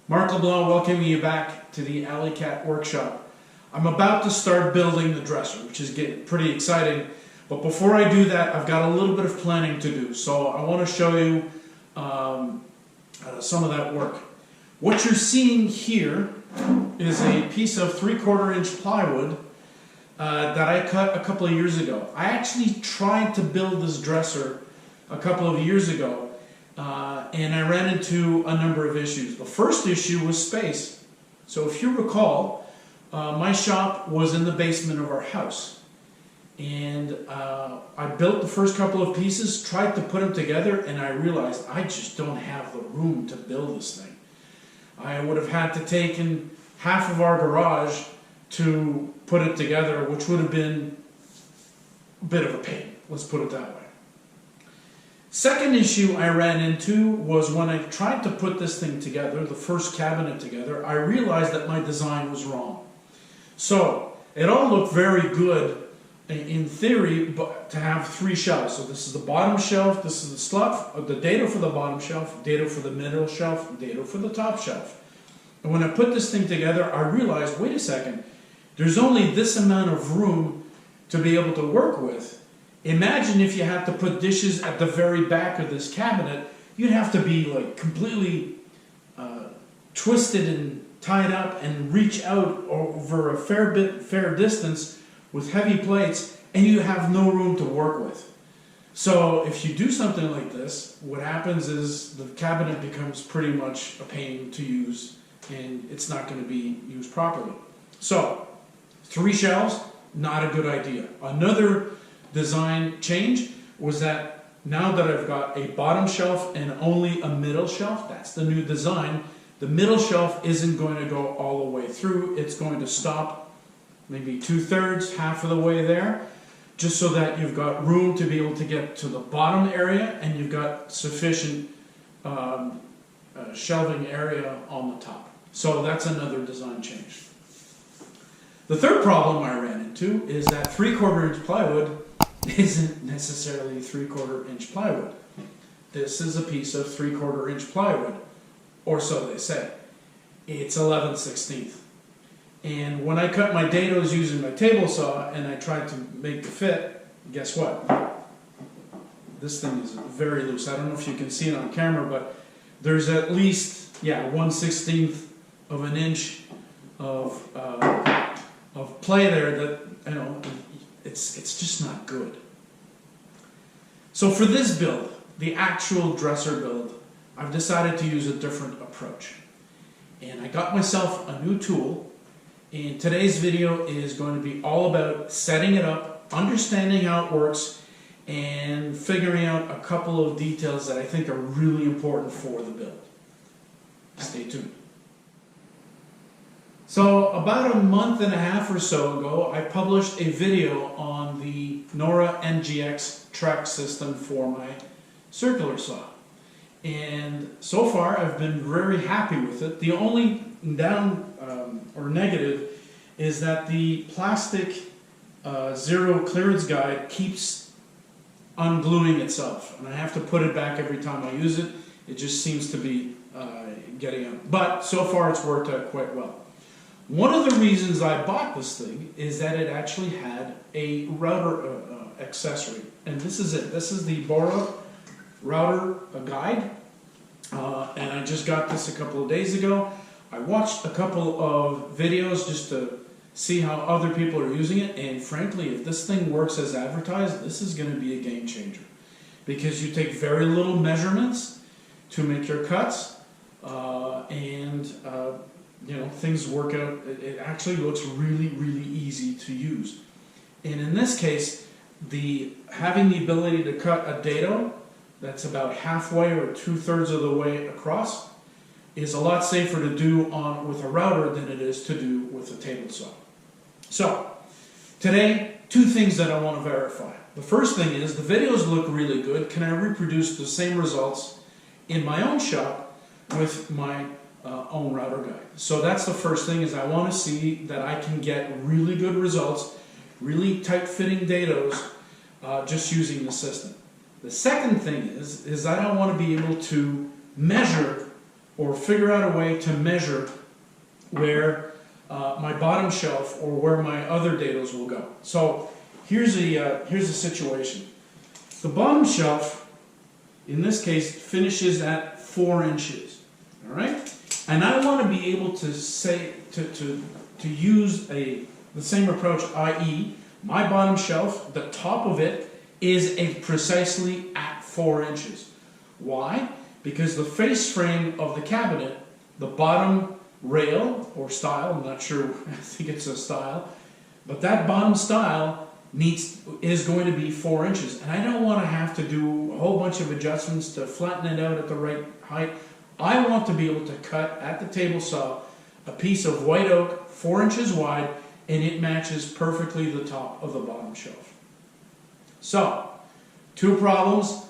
Mark LeBlanc welcoming you back to the Alley Cat workshop. I'm about to start building the dresser, which is getting pretty exciting. But before I do that, I've got a little bit of planning to do. So I want to show you some of that work. What you're seeing here is a piece of 3/4 inch plywood that I cut a couple of years ago. I actually tried to build this dresser a couple of years ago, and I ran into a number of issues. The first issue was space. So if you recall, my shop was in the basement of our house, and I built the first couple of pieces, tried to put them together, and I realized I just don't have the room to build this thing. I would have had to take in half of our garage to put it together, which would have been a bit of a pain, let's put it that way. Second issue I ran into was when I tried to put this thing together, the first cabinet together, I realized that my design was wrong. So it all looked very good in theory, but to have 3 shelves. So this is the bottom shelf, this is the stuff, the data for the bottom shelf, data for the middle shelf, data for the top shelf. And when I put this thing together, I realized, wait a second, there's only this amount of room to be able to work with. Imagine if you had to put dishes at the very back of this cabinet, you'd have to be like completely twisted and tied up and reach out over a fair distance with heavy plates, and you have no room to work with. So if you do something like this, what happens is the cabinet becomes pretty much a pain to use, and it's not going to be used properly. So 3 shelves, not a good idea. Another design change was that now that I've got a bottom shelf and only a middle shelf, that's the new design, the middle shelf isn't going to go all the way through. It's going to stop maybe 2/3, half of the way there, just so that you've got room to be able to get to the bottom area and you've got sufficient shelving area on the top. So that's another design change. The third problem I ran into is that 3/4 inch plywood isn't necessarily 3/4 inch plywood. This is a piece of 3/4 inch plywood, or so they say. It's 11/16. And when I cut my dados using my table saw and I tried to make the fit, guess what? This thing is very loose. I don't know if you can see it on camera, but there's at least, 1/16 of an inch of play there that, it's just not good. So for this build, the actual dresser build, I've decided to use a different approach. And I got myself a new tool, and today's video is going to be all about setting it up, understanding how it works, and figuring out a couple of details that I think are really important for the build. Stay tuned. So about a month and a half or so ago, I published a video on the Nora NGX track system for my circular saw. And so far I've been very happy with it. The only or negative is that the plastic zero clearance guide keeps ungluing itself, and I have to put it back every time I use it. It just seems to be getting out. But so far it's worked out quite well. One of the reasons I bought this thing is that it actually had a router accessory, and this is it. This is the Bora Router guide, and I just got this a couple of days ago. I watched a couple of videos just to see how other people are using it, and frankly, if this thing works as advertised, this is going to be a game changer, because you take very little measurements to make your cuts, and things work out. It actually looks really, really easy to use. And in this case, having the ability to cut a dado that's about halfway or 2/3 of the way across is a lot safer to do with a router than it is to do with a table saw. So today, 2 things that I want to verify. The first thing is the videos look really good. Can I reproduce the same results in my own shop with my own router guide? So that's the first thing, is I want to see that I can get really good results, really tight-fitting dados just using the system. The second thing is that I want to be able to measure or figure out a way to measure where my bottom shelf or where my other dados will go. So here's the situation. The bottom shelf, in this case, finishes at 4 inches. All right, and I want to be able to say to use the same approach, i.e., my bottom shelf, the top of it is precisely at 4 inches. Why? Because the face frame of the cabinet, the bottom rail or stile, I'm not sure, I think it's a stile, but that bottom stile is going to be 4 inches. And I don't want to have to do a whole bunch of adjustments to flatten it out at the right height. I want to be able to cut at the table saw a piece of white oak 4 inches wide, and it matches perfectly the top of the bottom shelf. So, 2 problems.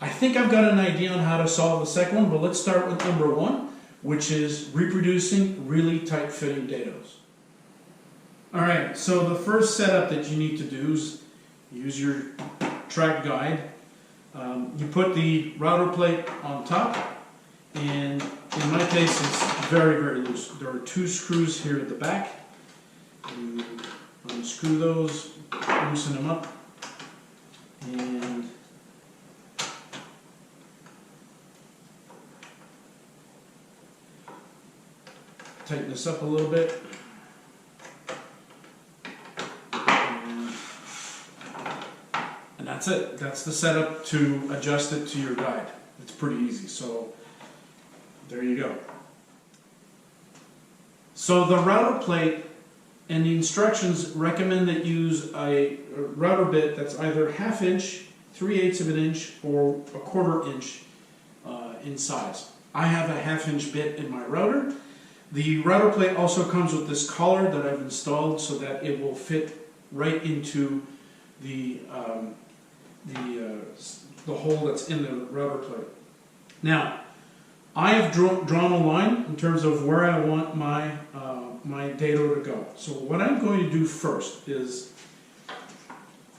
I think I've got an idea on how to solve the second one, but let's start with number 1, which is reproducing really tight-fitting dados. Alright, so the first setup that you need to do is use your track guide. You put the router plate on top, and in my case it's very, very loose. There are 2 screws here at the back. You unscrew those, loosen them up, and tighten this up a little bit. And that's it. That's the setup to adjust it to your guide. It's pretty easy. So there you go. So the router plate and the instructions recommend that you use a router bit that's either 1/2 inch, 3/8 of an inch, or 1/4 inch in size. I have a 1/2 inch bit in my router. The router plate also comes with this collar that I've installed so that it will fit right into the hole that's in the router plate. Now, I have drawn a line in terms of where I want my my dado to go. So what I'm going to do first is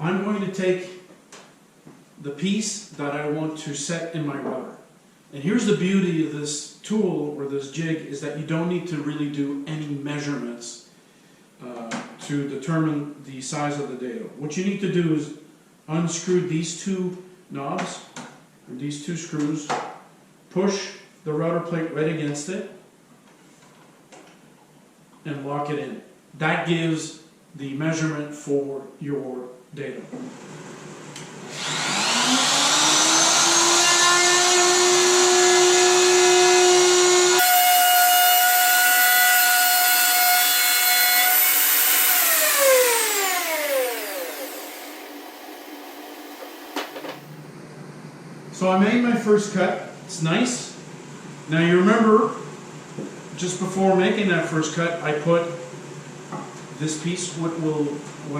I'm going to take the piece that I want to set in my router. And here's the beauty of this tool or this jig, is that you don't need to really do any measurements to determine the size of the dado. What you need to do is unscrew these 2 knobs, or these 2 screws, push the router plate right against it, and lock it in. That gives the measurement for your dado. So I made my first cut. It's nice. Now you remember, just before making that first cut, I put this piece, what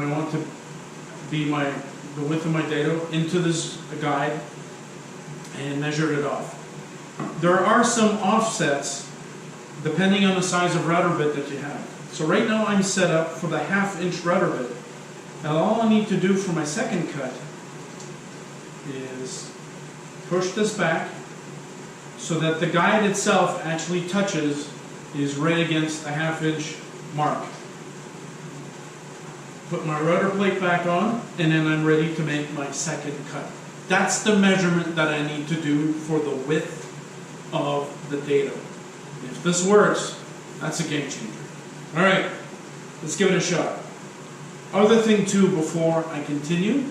I want to be the width of my dado, into this guide and measured it off. There are some offsets depending on the size of router bit that you have. So right now I'm set up for the 1/2 inch router bit. Now all I need to do for my second cut is push this back so that the guide itself actually is right against the 1/2 inch mark. Put my router plate back on, and then I'm ready to make my second cut. That's the measurement that I need to do for the width of the dado. If this works, that's a game changer. Alright, let's give it a shot. Other thing too, before I continue,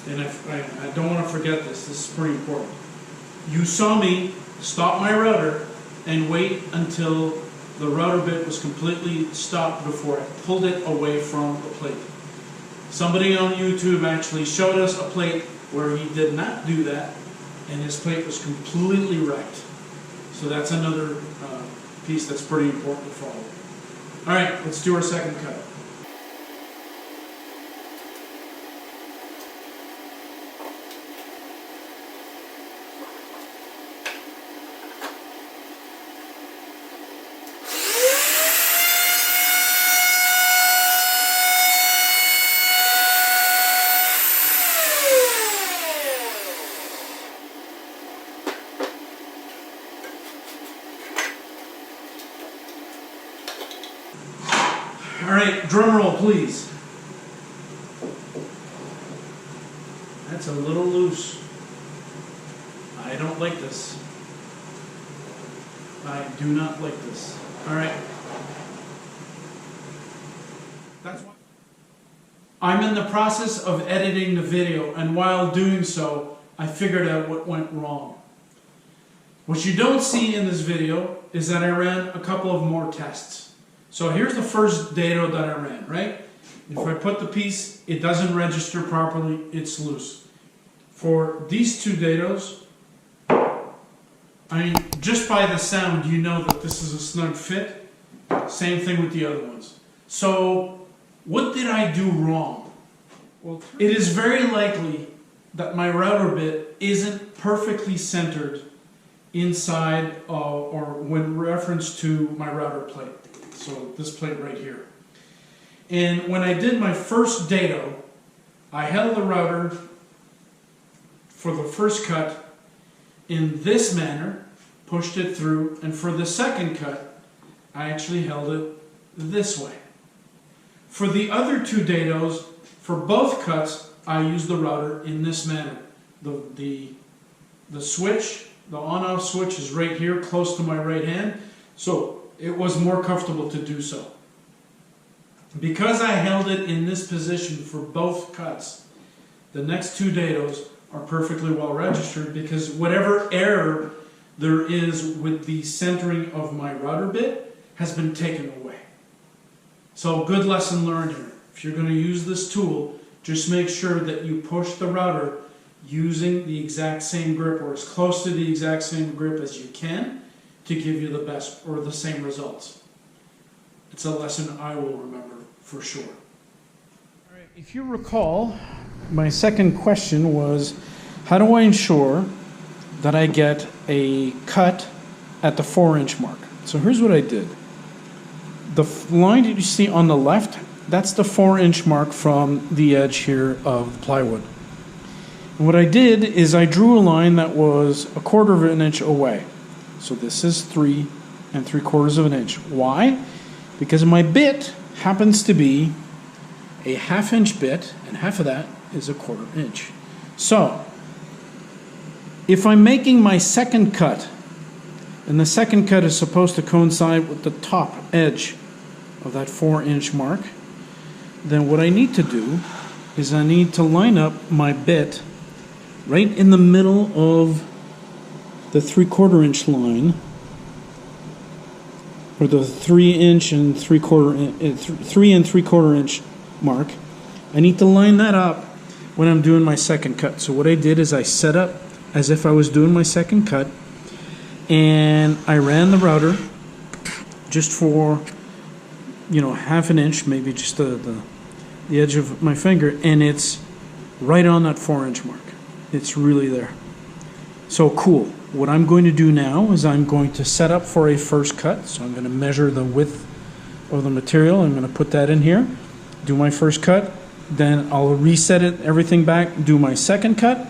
and I don't want to forget this is pretty important. You saw me stop my router and wait until the router bit was completely stopped before I pulled it away from the plate. Somebody on YouTube actually showed us a plate where he did not do that, and his plate was completely wrecked. So that's another piece that's pretty important to follow. Alright, let's do our second cut. Drum roll, please. That's a little loose. I don't like this. I do not like this. All right. That's why I'm in the process of editing the video, and while doing so, I figured out what went wrong. What you don't see in this video is that I ran a couple of more tests. So here's the first dado that I ran, right? If I put the piece, it doesn't register properly, it's loose. For these two dados, I mean, just by the sound, you know that this is a snug fit. Same thing with the other ones. So, what did I do wrong? Well, it is very likely that my router bit isn't perfectly centered inside or when reference to my router plate. So this plate right here. And when I did my first dado, I held the router for the first cut in this manner, pushed it through, and for the second cut, I actually held it this way. For the other two dados, for both cuts, I used the router in this manner. The switch, the on-off switch is right here, close to my right hand, so it was more comfortable to do so. Because I held it in this position for both cuts, the next two dados are perfectly well registered because whatever error there is with the centering of my router bit has been taken away. So good lesson learned here. If you're going to use this tool, just make sure that you push the router using the exact same grip or as close to the exact same grip as you can to give you the best or the same results. It's a lesson I will remember for sure. All right, if you recall, my second question was, how do I ensure that I get a cut at the 4-inch mark? So here's what I did. The line that you see on the left, that's the 4-inch mark from the edge here of the plywood. And what I did is I drew a line that was 1/4 of an inch away. So this is 3 3/4 of an inch. Why? Because my bit happens to be a 1/2 inch bit, and half of that is 1/4 inch. So if I'm making my second cut, and the second cut is supposed to coincide with the top edge of that 4-inch mark, then what I need to do is I need to line up my bit right in the middle of the 3/4 inch line, or the 3 and 3/4 inch mark. I need to line that up when I'm doing my second cut. So what I did is I set up as if I was doing my second cut, and I ran the router just for, you know, 1/2 inch, maybe just the edge of my finger, and it's right on that 4-inch mark. It's really there. So cool. What I'm going to do now is I'm going to set up for a first cut. So I'm going to measure the width of the material. I'm going to put that in here, do my first cut, then I'll reset it, everything back, do my second cut,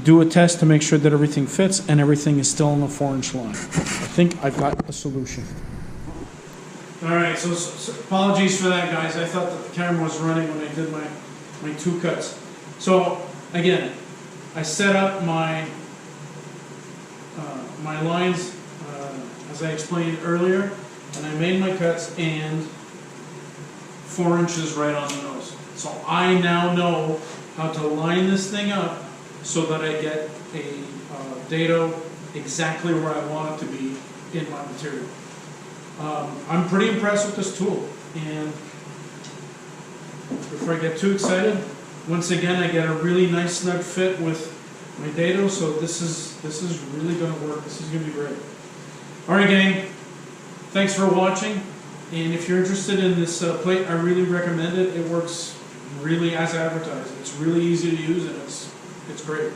do a test to make sure that everything fits and everything is still on the 4-inch line. I think I've got a solution. All right, so apologies for that, guys. I thought that the camera was running when I did my two cuts. So again, I set up my lines as I explained earlier, and I made my cuts, and 4 inches right on the nose. So I now know how to line this thing up so that I get a dado exactly where I want it to be in my material. I'm pretty impressed with this tool, and before I get too excited, once again I get a really nice snug fit with my dado, so this is really going to work. This is going to be great. Alright gang, thanks for watching, and if you're interested in this plate, I really recommend it. It works really as advertised. It's really easy to use, and it's great.